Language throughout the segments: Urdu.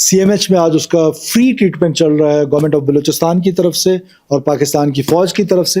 CMH میں آج اس کا فری ٹریٹمنٹ چل رہا ہے گورنمنٹ آف بلوچستان کی طرف سے اور پاکستان کی فوج کی طرف سے.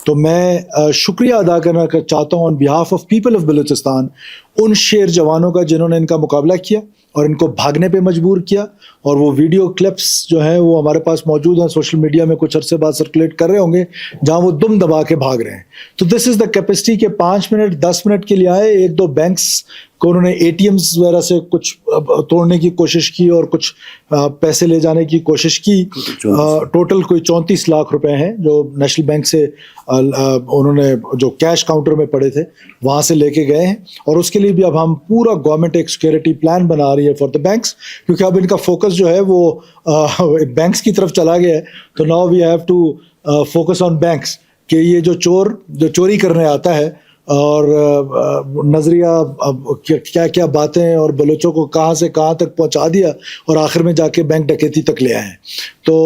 تو میں شکریہ ادا کرنا چاہتا ہوں on behalf of people of Balochistan ان شیر جوانوں کا جنہوں نے ان کا مقابلہ کیا اور ان کو بھاگنے پہ مجبور کیا. اور وہ ویڈیو کلپس جو ہیں وہ ہمارے پاس موجود ہیں, سوشل میڈیا میں کچھ عرصے بعد سرکولیٹ کر رہے ہوں گے, جہاں وہ دم دبا کے بھاگ رہے ہیں. تو دس از دا کیپیسٹی کہ 5 منٹ 10 منٹ کے لیے آئے, 1-2 بینکس کو انہوں نے ATMs وغیرہ سے کچھ توڑنے کی کوشش کی اور کچھ پیسے لے جانے کی کوشش کی. ٹوٹل کوئی 34 لاکھ روپے ہیں جو نیشنل بینک سے انہوں نے جو کیش کاؤنٹر میں پڑے تھے وہاں سے لے کے گئے ہیں. اور اس کے لیے بھی اب ہم پورا گورنمنٹ ایک سیکورٹی پلان بنا رہی ہے فار دا بینکس, کیونکہ اب ان کا فوکس جو ہے وہ بینکس کی طرف چلا گیا ہے. تو now we have to focus on banks کہ یہ جو چوری کرنے آتا ہے اور نظریہ کیا کیا باتیں اور بلوچوں کو کہاں سے کہاں تک پہنچا دیا اور آخر میں جا کے بینک ڈکیتی تک لے آئے ہیں. تو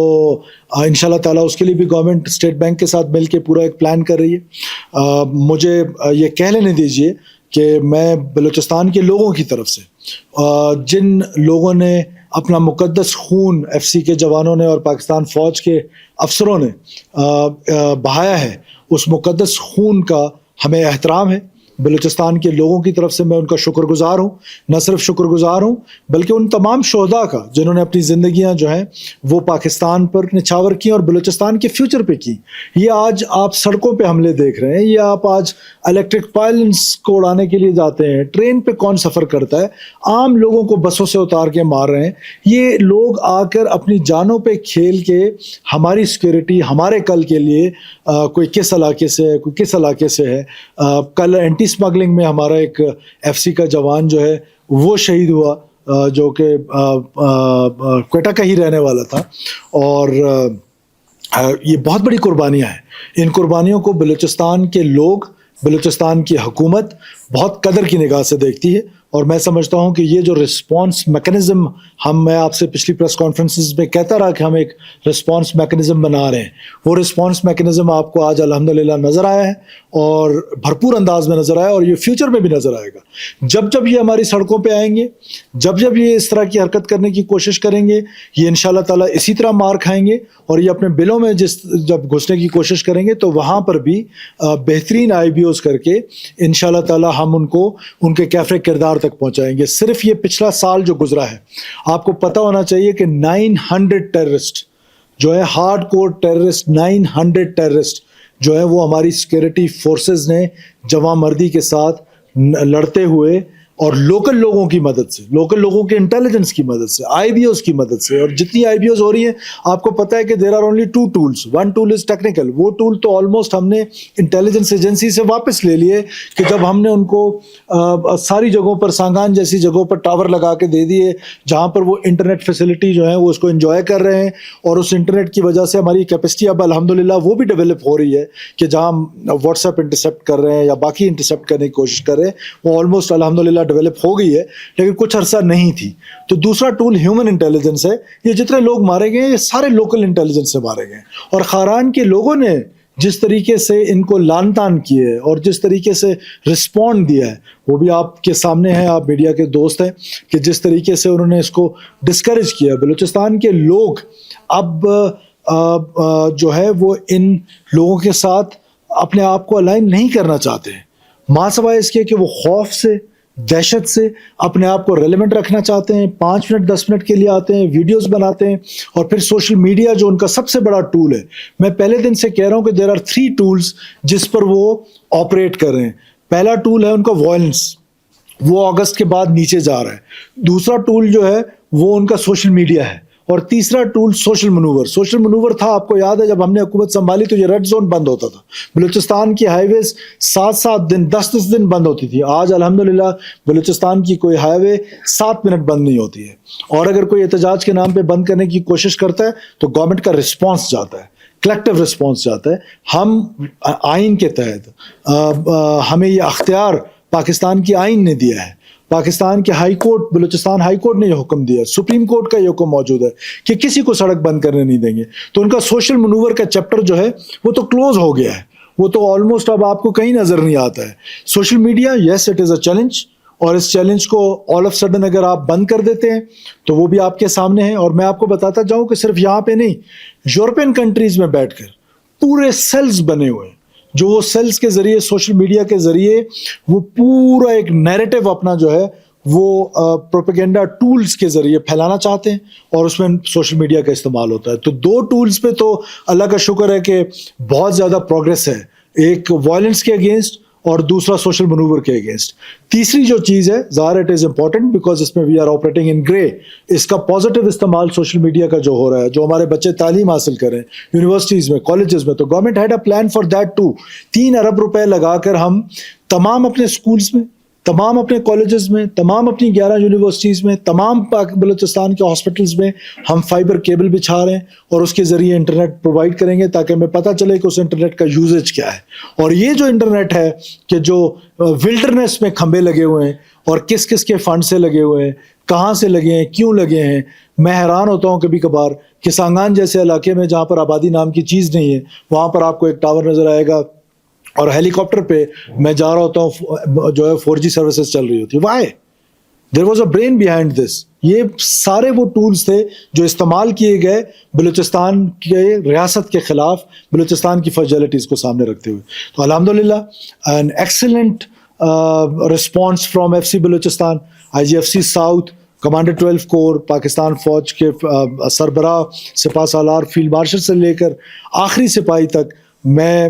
انشاءاللہ تعالیٰ اس کے لیے بھی گورنمنٹ اسٹیٹ بینک کے ساتھ مل کے پورا ایک پلان کر رہی ہے. مجھے یہ کہہ لینے دیجئے کہ میں بلوچستان کے لوگوں کی طرف سے, جن لوگوں نے اپنا مقدس خون FC کے جوانوں نے اور پاکستان فوج کے افسروں نے بہایا ہے, اس مقدس خون کا ہمیں احترام ہے. بلوچستان کے لوگوں کی طرف سے میں ان کا شکر گزار ہوں. نہ صرف شکر گزار ہوں بلکہ ان تمام شہداء کا جنہوں نے اپنی زندگیاں جو ہیں وہ پاکستان پر نچھاور کی اور بلوچستان کے فیوچر پہ کی. یہ آج آپ سڑکوں پہ حملے دیکھ رہے ہیں, یہ آپ آج الیکٹرک پائلنس کو اڑانے کے لیے جاتے ہیں, ٹرین پہ کون سفر کرتا ہے, عام لوگوں کو بسوں سے اتار کے مار رہے ہیں. یہ لوگ آ کر اپنی جانوں پہ کھیل کے ہماری سیکورٹی, ہمارے کل کے لیے کوئی کس علاقے سے ہے, کوئی کس علاقے سے ہے. کل اینٹی اسمگلنگ میں ہمارا ایک FC کا جوان جو ہے وہ شہید ہوا, جو کہ کوئٹہ کا ہی رہنے والا تھا. اور یہ بہت بڑی قربانیاں ہیں. ان قربانیوں کو بلوچستان کے لوگ, بلوچستان کی حکومت بہت قدر کی نگاہ سے دیکھتی ہے. اور میں سمجھتا ہوں کہ یہ جو رسپانس میکنزم میں آپ سے پچھلی پریس کانفرنسز میں کہتا رہا کہ ہم ایک رسپانس میکنزم بنا رہے ہیں, وہ رسپانس میکنزم آپ کو آج الحمدللہ نظر آیا ہے اور بھرپور انداز میں نظر آیا, اور یہ فیوچر میں بھی نظر آئے گا. جب جب یہ ہماری سڑکوں پہ آئیں گے, جب جب یہ اس طرح کی حرکت کرنے کی کوشش کریں گے, یہ انشاءاللہ تعالیٰ اسی طرح مار کھائیں گے. اور یہ اپنے بلوں میں جب گھسنے کی کوشش کریں گے تو وہاں پر بھی بہترین IBOs کر کے انشاءاللہ تعالیٰ ہم ان کو ان کے کیفر کردار تک پہنچائیں گے. صرف یہ پچھلا سال جو گزرا ہے, آپ کو پتہ ہونا چاہیے کہ 900 ٹیررسٹ جو ہے, ہارڈ کور ٹیررسٹ 900 ٹیررسٹ جو ہے وہ ہماری سیکورٹی فورسز نے جواں مردی کے ساتھ لڑتے ہوئے اور لوکل لوگوں کی مدد سے, لوکل لوگوں کے انٹیلیجنس کی مدد سے, IBOs کی مدد سے, اور جتنی IBOs ہو رہی ہیں آپ کو پتہ ہے کہ there are only 2 tools. 1 tool is technical, وہ ٹول تو آلموسٹ ہم نے انٹیلیجنس ایجنسی سے واپس لے لیے کہ جب ہم نے ان کو ساری جگہوں پر, سانگان جیسی جگہوں پر ٹاور لگا کے دے دیے جہاں پر وہ انٹرنیٹ فیسلٹی جو ہے وہ اس کو انجوائے کر رہے ہیں. اور اس انٹرنیٹ کی وجہ سے ہماری کیپیسٹی اب الحمدللہ وہ بھی ڈیولپ ہو رہی ہے کہ جہاں واٹس ایپ انٹرسیپٹ کر رہے ہیں یا باقی انٹرسیپٹ کرنے کی کوشش کر رہے ہیں, وہ آلموسٹ الحمدللہ ڈیولپ ہو گئی ہے, لیکن کچھ عرصہ نہیں تھی. تو دوسرا ٹول ہیومن انٹیلیجنس ہے. یہ جتنے لوگ مارے گئے ہیں یہ سارے لوکل انٹیلیجنس سے مارے گئے, اور خاران کے لوگوں نے جس طریقے سے ان کو لان تان کیے اور جس طریقے سے رسپونڈ دیا ہے وہ بھی آپ کے سامنے ہے, آپ میڈیا کے دوست ہیں, کہ جس طریقے سے انہوں نے اس کو ڈسکریج کیا. بلوچستان کے لوگ اب جو ہے وہ ان لوگوں کے ساتھ اپنے آپ کو الائن نہیں کرنا چاہتے ہیں, ماں سوائے اس کے کہ وہ خوف سے, دہشت سے اپنے آپ کو ریلیونٹ رکھنا چاہتے ہیں. 5 منٹ 10 منٹ کے لیے آتے ہیں, ویڈیوز بناتے ہیں, اور پھر سوشل میڈیا جو ان کا سب سے بڑا ٹول ہے. میں پہلے دن سے کہہ رہا ہوں کہ دیر آر 3 ٹولز جس پر وہ آپریٹ کر رہے ہیں. پہلا ٹول ہے ان کا وائلنس, وہ اگست کے بعد نیچے جا رہا ہے. دوسرا ٹول جو ہے وہ ان کا سوشل میڈیا ہے, اور تیسرا ٹول سوشل منور. سوشل منور تھا, آپ کو یاد ہے جب ہم نے حکومت سنبھالی تو یہ ریڈ زون بند ہوتا تھا, بلوچستان کی ہائی ویز 7 دن 10 دن بند ہوتی تھی. آج الحمدللہ بلوچستان کی کوئی ہائی وے 7 منٹ بند نہیں ہوتی ہے, اور اگر کوئی احتجاج کے نام پہ بند کرنے کی کوشش کرتا ہے تو گورنمنٹ کا رسپانس جاتا ہے, کلیکٹیو رسپانس جاتا ہے. ہم آئین کے تحت ہمیں یہ اختیار پاکستان کی آئین نے دیا ہے, پاکستان کے high court, Balochistan high court نے یہ حکم دیا, سپریم کورٹ کا یہ حکم موجود ہے کہ کسی کو سڑک بند کرنے نہیں دیں گے. تو ان کا سوشل منور کا چیپٹر جو ہے وہ تو کلوز ہو گیا ہے, وہ تو آلموسٹ اب آپ کو کہیں نظر نہیں آتا ہے. Social media, yes it is a challenge, اور اس چیلنج کو آل آف سڈن اگر آپ بند کر دیتے ہیں تو وہ بھی آپ کے سامنے ہے. اور میں آپ کو بتاتا جاؤں کہ صرف یہاں پہ نہیں, یورپین کنٹریز میں بیٹھ کر پورے سیلز بنے ہوئے ہیں, جو وہ سیلز کے ذریعے, سوشل میڈیا کے ذریعے وہ پورا ایک نیریٹو اپنا جو ہے وہ پروپیگنڈا ٹولز کے ذریعے پھیلانا چاہتے ہیں, اور اس میں سوشل میڈیا کا استعمال ہوتا ہے. تو دو ٹولز پہ تو اللہ کا شکر ہے کہ بہت زیادہ پروگریس ہے, ایک وائلنس کے اگینسٹ اور دوسرا سوشل منوور کے اگینسٹ. تیسری جو چیز ہے, ظاہر اٹ از امپورٹنٹ بیکاز اس میں وی آر آپریٹنگ ان گرے, اس کا پازیٹیو استعمال سوشل میڈیا کا جو ہو رہا ہے, جو ہمارے بچے تعلیم حاصل کریں یونیورسٹیز میں, کالجز میں, تو government had a plan for that too. 3 ارب روپے لگا کر ہم تمام اپنے اسکولز میں, تمام اپنے کالجز میں, تمام اپنی 11 یونیورسٹیز میں, تمام بلوچستان کے ہاسپٹلز میں ہم فائبر کیبل بچھا رہے ہیں, اور اس کے ذریعے انٹرنیٹ پرووائڈ کریں گے تاکہ ہمیں پتہ چلے کہ اس انٹرنیٹ کا یوزیج کیا ہے. اور یہ جو انٹرنیٹ ہے کہ جو ولڈرنیس میں کھمبے لگے ہوئے ہیں اور کس کس کے فنڈ سے لگے ہوئے ہیں, کہاں سے لگے ہیں, کیوں لگے ہیں, میں حیران ہوتا ہوں کبھی کبھار کہ سانگان جیسے علاقے میں جہاں پر آبادی نام کی چیز نہیں ہے, وہاں پر آپ کو ایک ٹاور نظر آئے گا اور ہیلی کاپٹر پہ میں جا رہا ہوتا ہوں جو ہے 4G سروسز چل رہی ہوتی ہے. Why? There was a brain behind this. یہ سارے وہ ٹولز تھے جو استعمال کیے گئے بلوچستان کے ریاست کے خلاف, بلوچستان کی فرجیلٹیز کو سامنے رکھتے ہوئے. تو الحمدللہ an excellent response from FC Balochistan, IGFC south, commander 12 کور, پاکستان فوج کے سربراہ سپاہ سالار فیلڈ مارشل سے لے کر آخری سپاہی تک. میں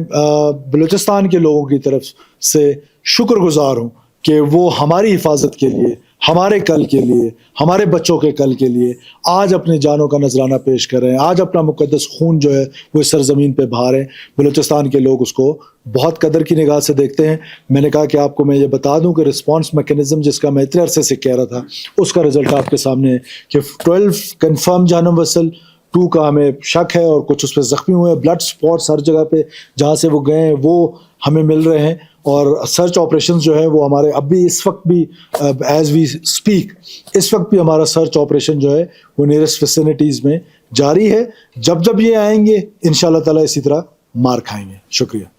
بلوچستان کے لوگوں کی طرف سے شکر گزار ہوں کہ وہ ہماری حفاظت کے لیے, ہمارے کل کے لیے, ہمارے بچوں کے کل کے لیے آج اپنے جانوں کا نذرانہ پیش کر رہے ہیں, آج اپنا مقدس خون جو ہے وہ اس سرزمین پہ بہا رہے ہیں. بلوچستان کے لوگ اس کو بہت قدر کی نگاہ سے دیکھتے ہیں. میں نے کہا کہ آپ کو میں یہ بتا دوں کہ رسپانس میکینزم جس کا میں اتنے عرصے سے کہہ رہا تھا, اس کا رزلٹ آپ کے سامنے ہے کہ 12 کنفرم جانم وصل, 2 کا ہمیں شک ہے اور کچھ اس پہ زخمی ہوئے ہیں. بلڈ سپاٹس ہر جگہ پہ جہاں سے وہ گئے ہیں وہ ہمیں مل رہے ہیں, اور سرچ آپریشنز جو ہیں وہ ہمارے اب بھی اس وقت بھی ایز وی اسپیک اس وقت بھی ہمارا سرچ آپریشن جو ہے وہ نیئرسٹ ویسینٹیز میں جاری ہے. جب جب یہ آئیں گے انشاءاللہ تعالیٰ اسی طرح مار کھائیں گے. شکریہ.